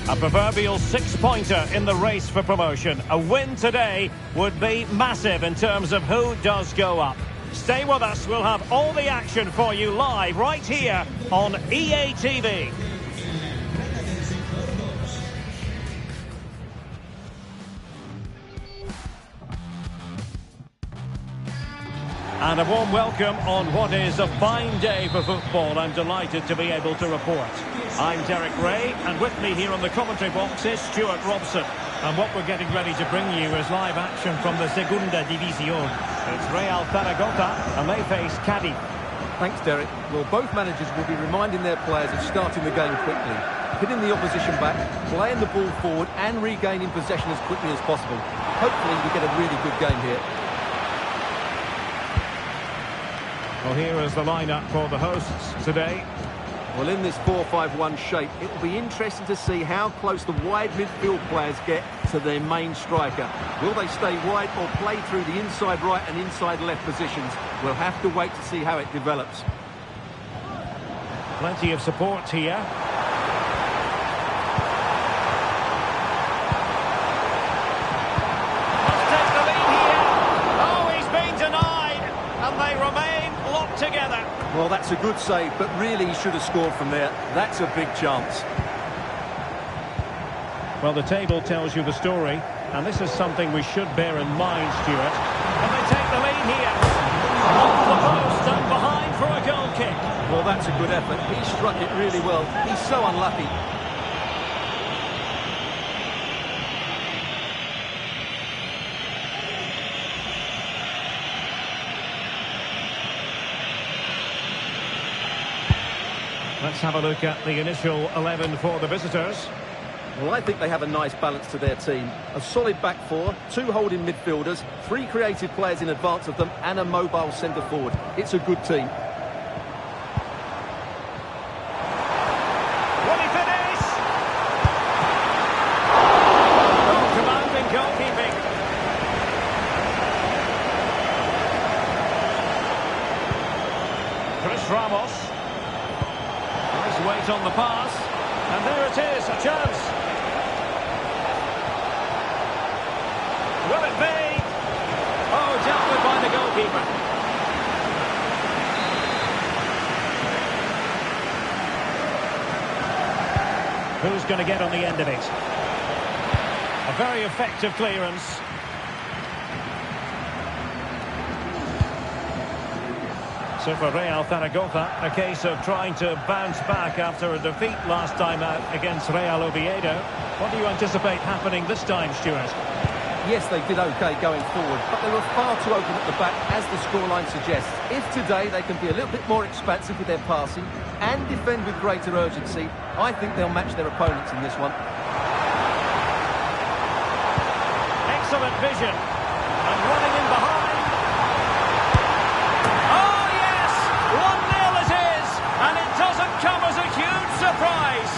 A proverbial six-pointer in the race for promotion. A win today would be massive in terms of who does go up. Stay with us, we'll have all the action for you live right here on EA TV. And a warm welcome on what is a fine day for football. I'm delighted to be able to report. I'm Derek Ray, and with me here on the commentary box is Stuart Robson. And what we're getting ready to bring you is live action from the Segunda División. It's Real Zaragoza, and they face Cadiz. Thanks, Derek. Well, both managers will be reminding their players of starting the game quickly, hitting the opposition back, playing the ball forward, and regaining possession as quickly as possible. Hopefully, we get a really good game here. Well, here is the lineup for the hosts today. Well, in this 4-5-1 shape, it will be interesting to see how close the wide midfield players get to their main striker. Will they stay wide or play through the inside right and inside left positions? We'll have to wait to see how it develops. Plenty of support here. Together. Well, that's a good save, but really he should have scored from there. That's a big chance. Well, the table tells you the story, and this is something we should bear in mind, Stuart. And they take the lead here. Off the post and behind for a goal kick. Well, that's a good effort. He struck it really well. He's so unlucky. Let's have a look at the initial 11 for the visitors. Well, I think they have a nice balance to their team. A solid back four, two holding midfielders, three creative players in advance of them, and a mobile centre forward. It's a good team. Will he finish? Oh, commanding goalkeeping. Chris Ramos. Weight on the pass, and there it is, a chance. Will it be? Oh, dealt with by the goalkeeper. Who's going to get on the end of it? A very effective clearance. So for Real Zaragoza, a case of trying to bounce back after a defeat last time out against Real Oviedo. What do you anticipate happening this time, Stuart? Yes, they did okay going forward, but they were far too open at the back, as the scoreline suggests. If today they can be a little bit more expansive with their passing and defend with greater urgency, I think they'll match their opponents in this one. Excellent vision. And running in behind. 1-0 it is, and it doesn't come as a huge surprise.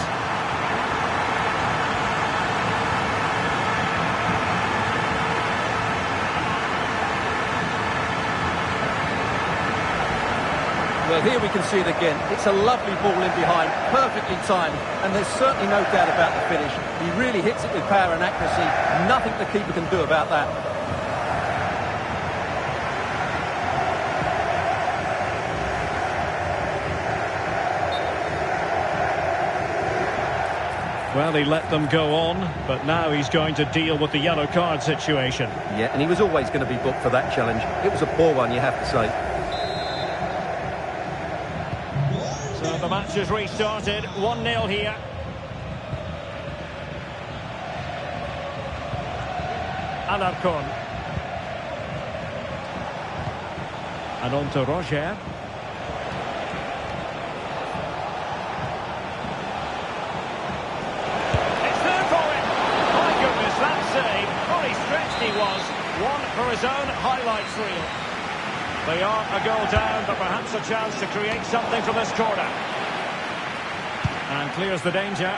Well, here we can see it again. It's a lovely ball in behind, perfectly timed, and there's certainly no doubt about the finish. He really hits it with power and accuracy. Nothing the keeper can do about that. Well, he let them go on, but now he's going to deal with the yellow card situation. Yeah, and he was always going to be booked for that challenge. It was a poor one, you have to say. So the match has restarted, 1-0 here. Alarcón. And on to Roger. He was one for his own highlights reel. They are a goal down, but perhaps a chance to create something from this corner. And clears the danger.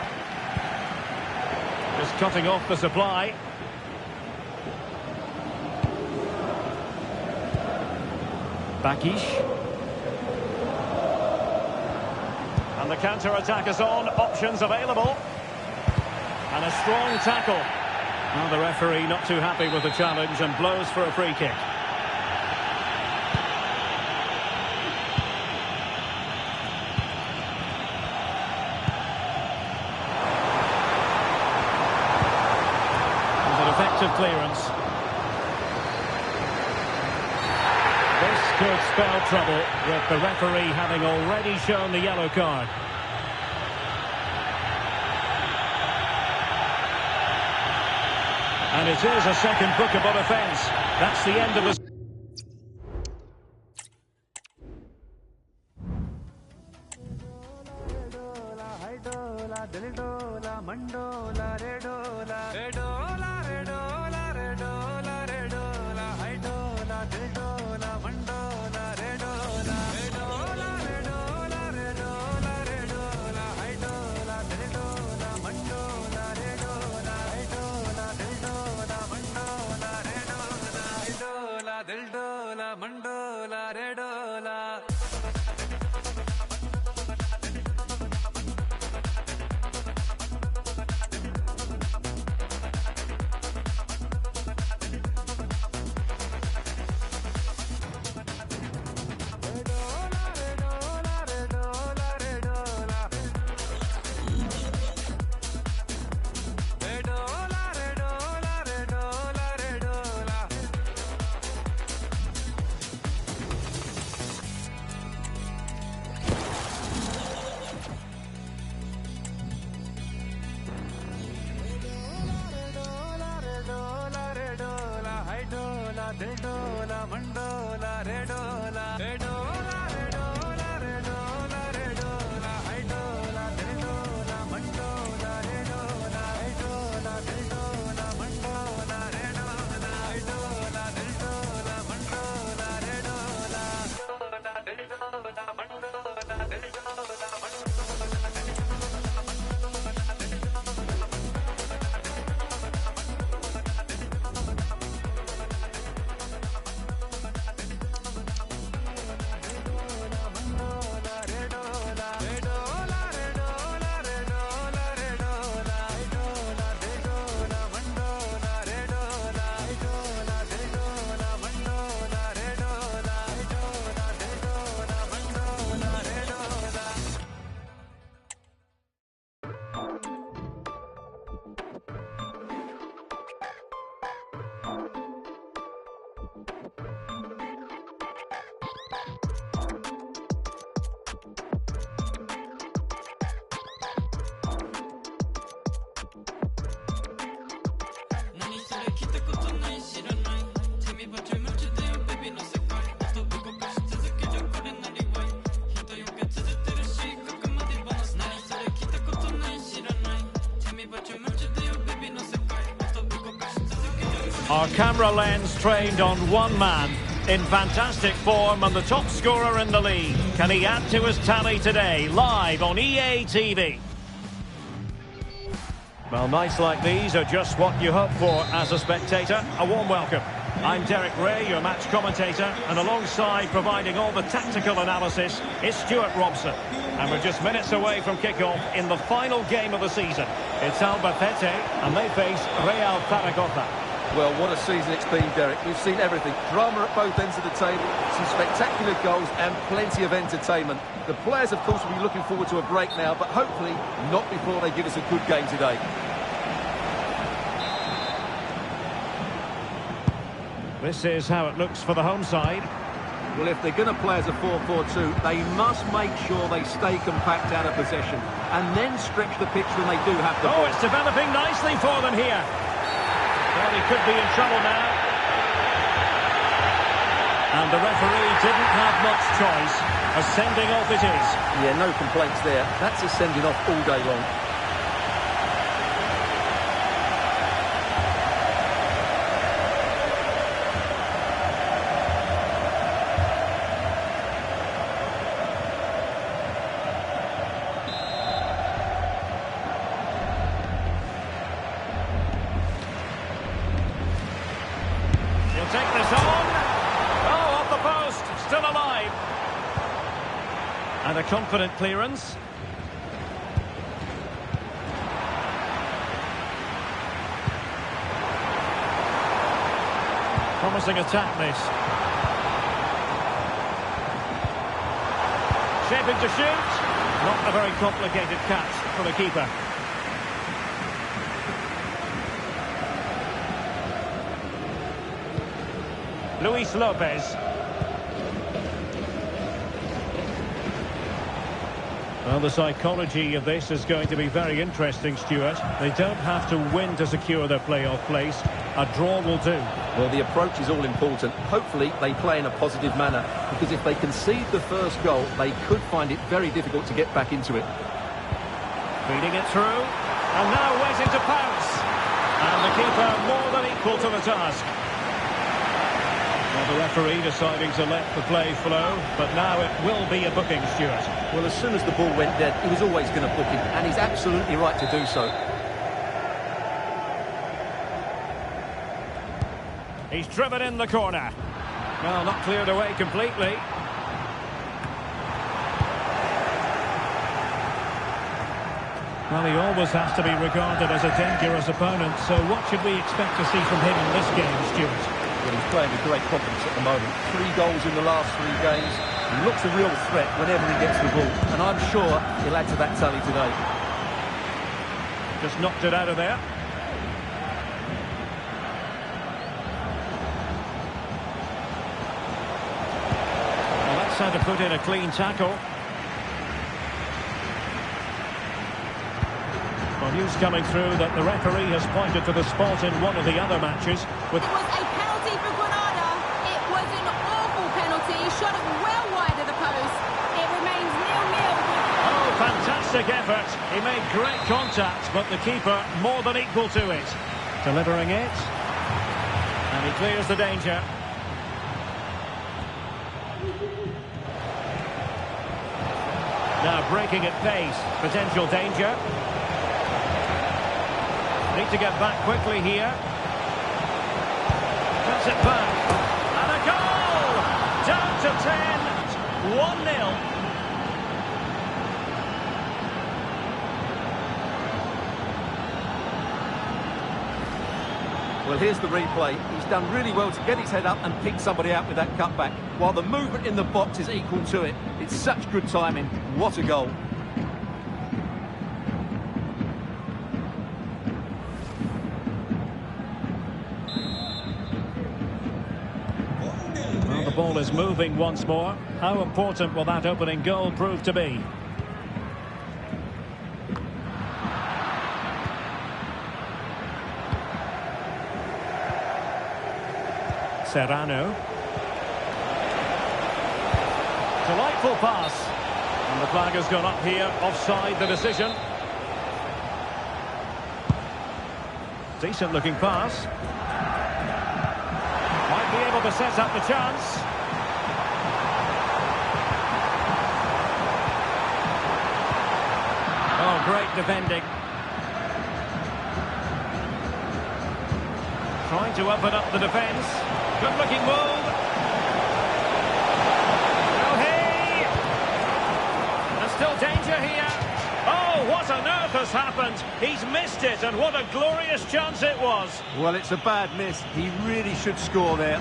Just cutting off the supply. Bakish. And the counter-attack is on. Options available. And a strong tackle. Well, the referee not too happy with the challenge and blows for a free kick. It was an effective clearance. This could spell trouble with the referee having already shown the yellow card. And it is a second bookable offence. That's the end of the... Our camera lens trained on one man, in fantastic form and the top scorer in the league. Can he add to his tally today, live on EA TV? Well, nights like these are just what you hope for as a spectator. A warm welcome. I'm Derek Ray, your match commentator, and alongside providing all the tactical analysis is Stuart Robson. And we're just minutes away from kick-off in the final game of the season. It's Albacete, and they face Real Zaragoza. Well, what a season it's been, Derek. We've seen everything. Drama at both ends of the table, some spectacular goals and plenty of entertainment. The players, of course, will be looking forward to a break now, but hopefully not before they give us a good game today. This is how it looks for the home side. Well, if they're going to play as a 4-4-2, they must make sure they stay compact out of possession and then stretch the pitch when they do have the ball. Oh, it's developing nicely for them here. Well, he could be in trouble now. And the referee didn't have much choice. A sending off it is. Yeah, no complaints there. That's a sending off all day long. Take this on. Oh, off the post. Still alive. And a confident clearance. promising attack, this. Shaping to shoot. Not a very complicated catch for the keeper. Luis Lopez. Well, the psychology of this is going to be very interesting, Stuart. They don't have to win to secure their playoff place. A draw will do. Well, the approach is all important. Hopefully, they play in a positive manner, because if they concede the first goal, they could find it very difficult to get back into it. Feeding it through, and now waiting to pounce. And the keeper more than equal to the task. Well, the referee deciding to let the play flow, but now it will be a booking, Stuart. Well, as soon as the ball went dead, he was always going to book it, and he's absolutely right to do so. He's driven in the corner. Well, not cleared away completely. Well, he always has to be regarded as a dangerous opponent, so what should we expect to see from him in this game, Stuart? Well, he's playing with great confidence at the moment. 3 goals in the last 3 games. He looks a real threat whenever he gets the ball, and I'm sure he'll add to that tally today. Just knocked it out of there. Well, that's how to put in a clean tackle. Well, news coming through that the referee has pointed to the spot in one of the other matches. It was a penalty for Granada. It was an awful penalty. He shot it well wide of the post. It remains 0-0. Oh, fantastic effort. He made great contact, but the keeper more than equal to it. Delivering it. And he clears the danger. Now breaking at pace. Potential danger. Need to get back quickly here. Cuts it back. And a goal! Down to 10. 1-0. Well, here's the replay. He's done really well to get his head up and pick somebody out with that cutback, while the movement in the box is equal to it. It's such good timing. What a goal. Well, the ball is moving once more. How important will that opening goal prove to be? Serrano. Delightful pass. And the flag has gone up here. Offside the decision. Decent looking pass. Might be able to set up the chance. Oh, great defending. Trying to open up the defence. Good looking move. Oh, hey! There's still danger here. Oh, what on earth has happened? He's missed it, and what a glorious chance it was. Well, it's a bad miss. He really should score there.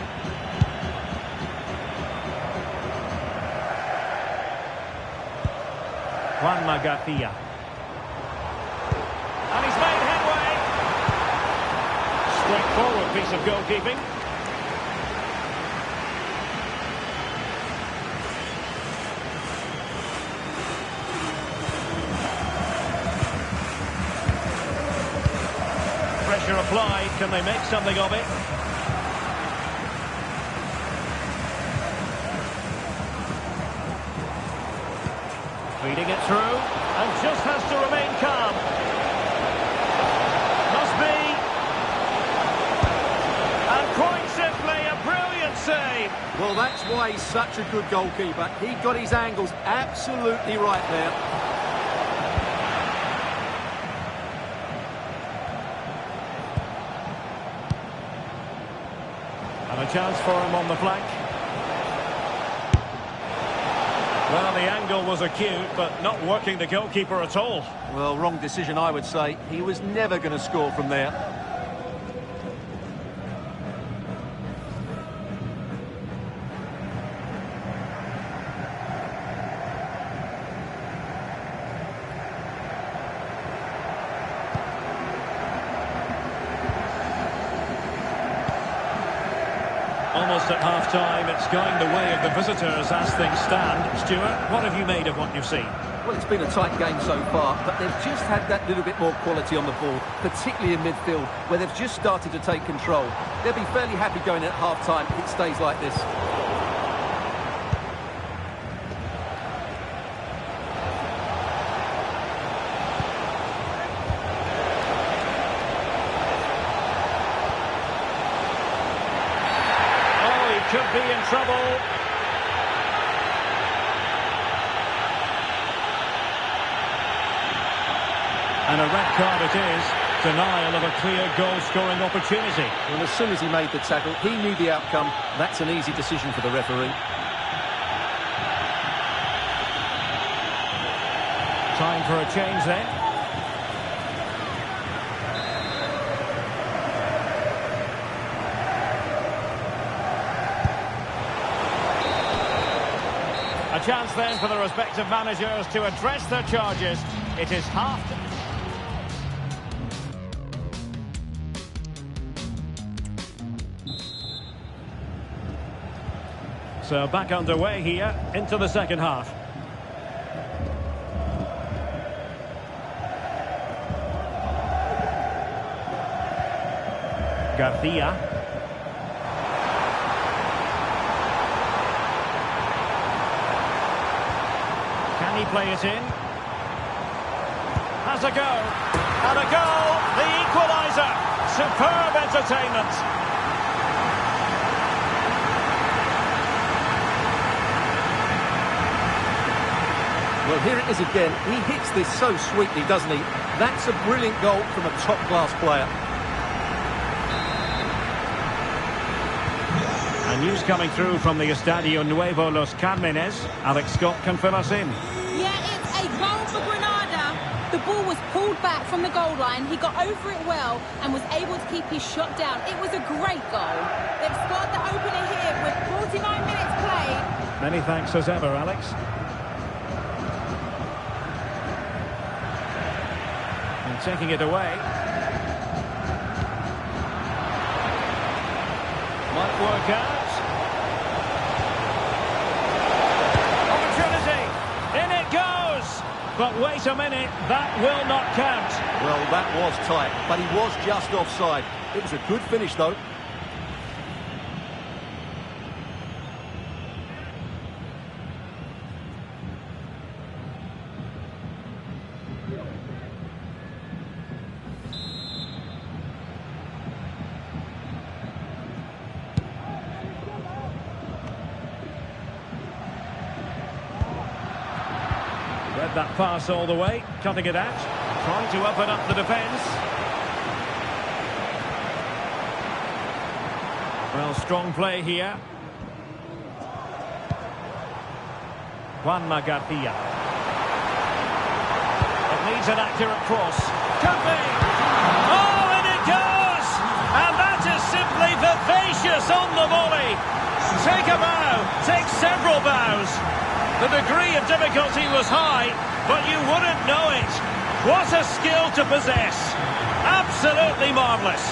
Juan Magathia. And he's made headway. Straightforward piece of goalkeeping. Pressure applied. Can they make something of it? Feeding it through, and just has to remain calm. Must be. And quite simply, a brilliant save. Well, that's why he's such a good goalkeeper. He got his angles absolutely right there. And a chance for him on the flank. Well, the angle was acute, but not working the goalkeeper at all. Well, wrong decision, I would say. He was never going to score from there. Almost at half-time, it's going the way of the visitors as things stand. Stuart, what have you made of what you've seen? Well, it's been a tight game so far, but they've just had that little bit more quality on the ball, particularly in midfield, where they've just started to take control. They'll be fairly happy going at half-time if it stays like this. Could be in trouble. And a red card it is. Denial of a clear goal-scoring opportunity. Well, as soon as he made the tackle, he knew the outcome. That's an easy decision for the referee. Time for a change then. A chance then for the respective managers to address their charges. It is half. So back underway here into the second half. Garcia. Can he play it in? Has a go. And a goal. The equaliser. Superb entertainment. Well, here it is again. He hits this so sweetly, doesn't he? That's a brilliant goal from a top-class player. And news coming through from the Estadio Nuevo Los Carmenes. Alex Scott can fill us in. Yeah, it's a goal for Granada. The ball was pulled back from the goal line. He got over it well and was able to keep his shot down. It was a great goal. They've scored the opener here with 49 minutes played. Many thanks as ever, Alex. And taking it away. Might work out. Opportunity. In it goes. But wait a minute, that will not count. Well, that was tight, but he was just offside. It was a good finish, though. Read that pass all the way, cutting it out, trying to open up the defence. Well, strong play here. Juanma Garcia. It needs an accurate cross. Could be! Oh, and it goes! And that is simply vivacious on the volley. Take a bow, take several bows. The degree of difficulty was high, but you wouldn't know it. What a skill to possess. Absolutely marvellous.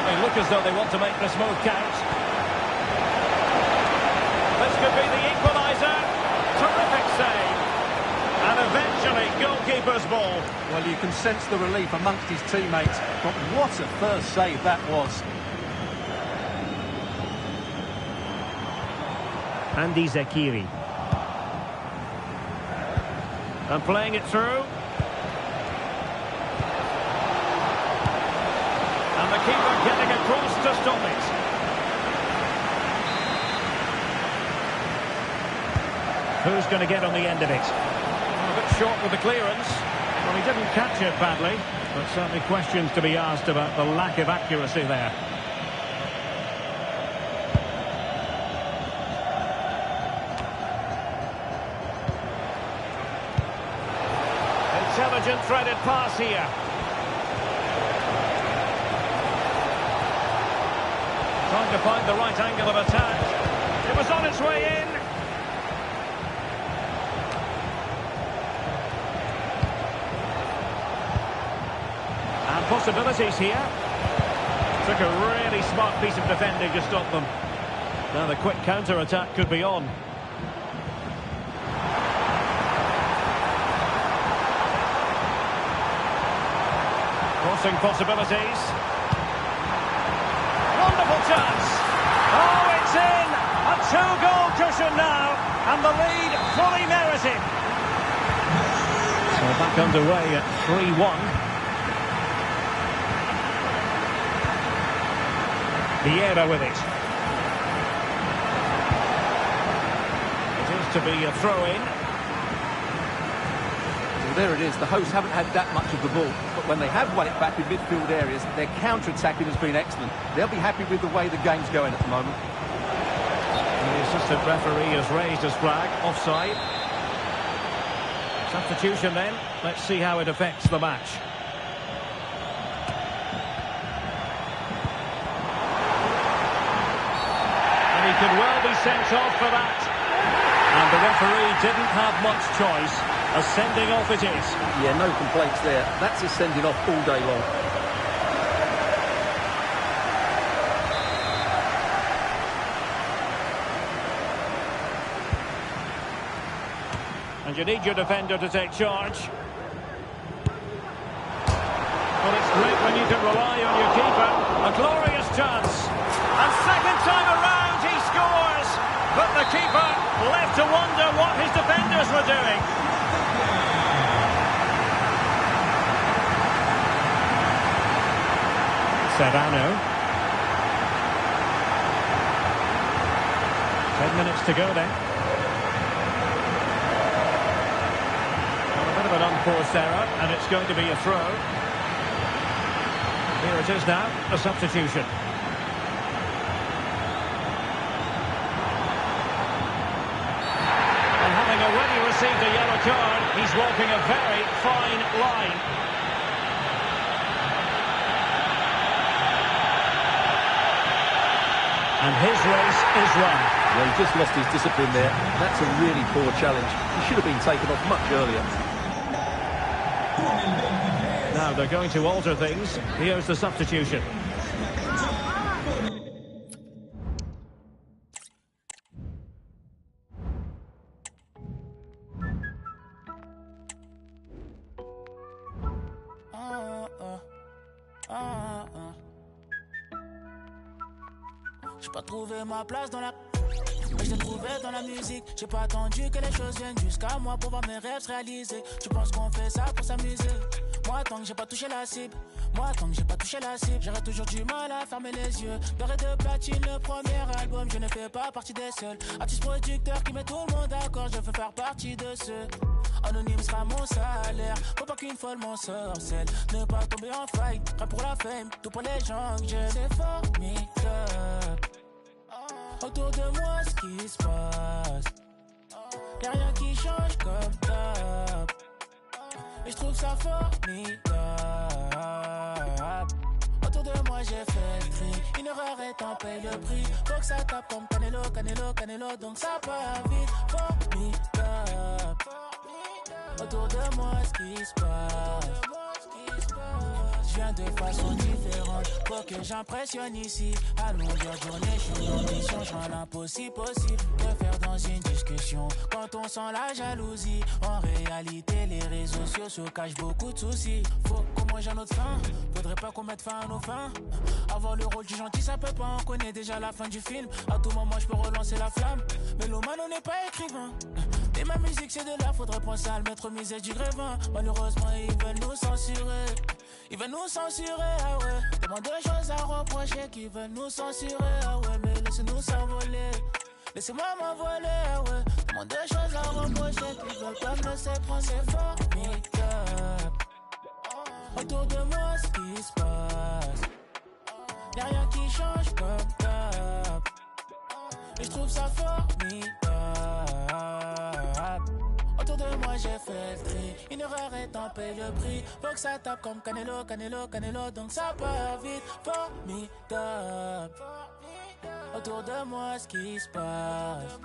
They look as though they want to make this move count. This could be the equaliser. Terrific save. And eventually, goalkeeper's ball. Well, you can sense the relief amongst his teammates, but what a first save that was. Andy Zakiri. And playing it through. And the keeper getting across to stop it. Who's going to get on the end of it? A bit short with the clearance. Well, he didn't catch it badly, but certainly questions to be asked about the lack of accuracy there. Intelligent threaded pass here. Trying to find the right angle of attack. It was on its way in. possibilities here. Took a really smart piece of defending to stop them. Now the quick counter-attack could be on. Crossing possibilities. Wonderful chance. Oh, it's in! A two-goal cushion now, and the lead fully merited. So back underway at 3-1. Vieira with it. It is to be a throw-in. Well, there it is. The hosts haven't had that much of the ball, but when they have won it back in midfield areas, their counter-attacking has been excellent. They'll be happy with the way the game's going at the moment. The assistant referee has raised his flag. Offside. Substitution then. Let's see how it affects the match. He could well be sent off for that. And the referee didn't have much choice. A sending off it is. Yeah, no complaints there. That's a sending off all day long. And you need your defender to take charge. Well, it's great when you can rely on your keeper. A glorious chance. And second time around, he scores. But the keeper left to wonder what his defenders were doing. Serrano. 10 minutes to go then. Well, a bit of an unforced error, and it's going to be a throw. Here it is now, a substitution. And having already received a yellow card, he's walking a very fine line. And his race is run. Well, he just lost his discipline there. That's a really poor challenge. He should have been taken off much earlier. Now they're going to alter things. Here's the substitution. J'ai pas trouvé ma place dans la... Mais je l'ai trouvé dans la musique. J'ai pas attendu que les choses viennent jusqu'à moi pour voir mes rêves se réaliser. Tu penses qu'on fait ça pour s'amuser? Moi tant que j'ai pas touché la cible. Moi tant que j'ai pas touché la cible. J'aurais toujours du mal à fermer les yeux. D'or et de platine, le premier album. Je ne fais pas partie des seuls artistes producteurs qui met tout le monde d'accord. Je veux faire partie de ceux. Anonyme sera mon salaire. Faut pas qu'une folle m'en sorcelle. Ne pas tomber en faille. Prêt pour la fame, tout pour les gens que j'aime. C'est formidable. Autour de moi, ce qui se passe. Y'a rien qui change comme d'hab. Et je trouve ça formidable. Autour de moi, j'ai fait le tri. Une erreur et t'en paye le prix. Faut que ça tape comme Canelo, Canelo, Canelo. Donc ça part vite, formidable. Autour de moi, ce qui se passe. Je viens de façon différente. Faut que j'impressionne ici. À longueur de journée, je suis en mission. Je rends l'impossible possible de faire dans une discussion. Quand on sent la jalousie, en réalité, les réseaux sociaux cachent beaucoup de soucis. Faut qu'on mange à notre faim. Faudrait pas qu'on mette fin à nos fins. Avoir le rôle du gentil, ça peut pas. On connaît déjà la fin du film. À tout moment, je peux relancer la flamme. Mais l'homme, on n'est pas écrivain. Et ma musique, c'est de l'art. Faudrait penser à le mettre misère du grévin. Malheureusement, ils veulent nous censurer. Ils veulent nous censurer, ah ouais. Tellement de choses à reprocher qu'ils veulent nous censurer, ah ouais. Mais laissez-nous s'envoler. Laissez-moi m'envoler, ah ouais. Tellement de choses à reprocher qu'ils veulent pas me laisser prendre. C'est formidable. Autour de moi, ce qui se passe. Y'a rien qui change comme d'hab. Et je trouve ça formidable. Autour de moi j'ai fait le tri. Une erreur et t'en paye le prix. Faut que ça tape comme Canelo, Canelo, Canelo. Donc ça part vite, formidable. Autour de moi ce qui se passe.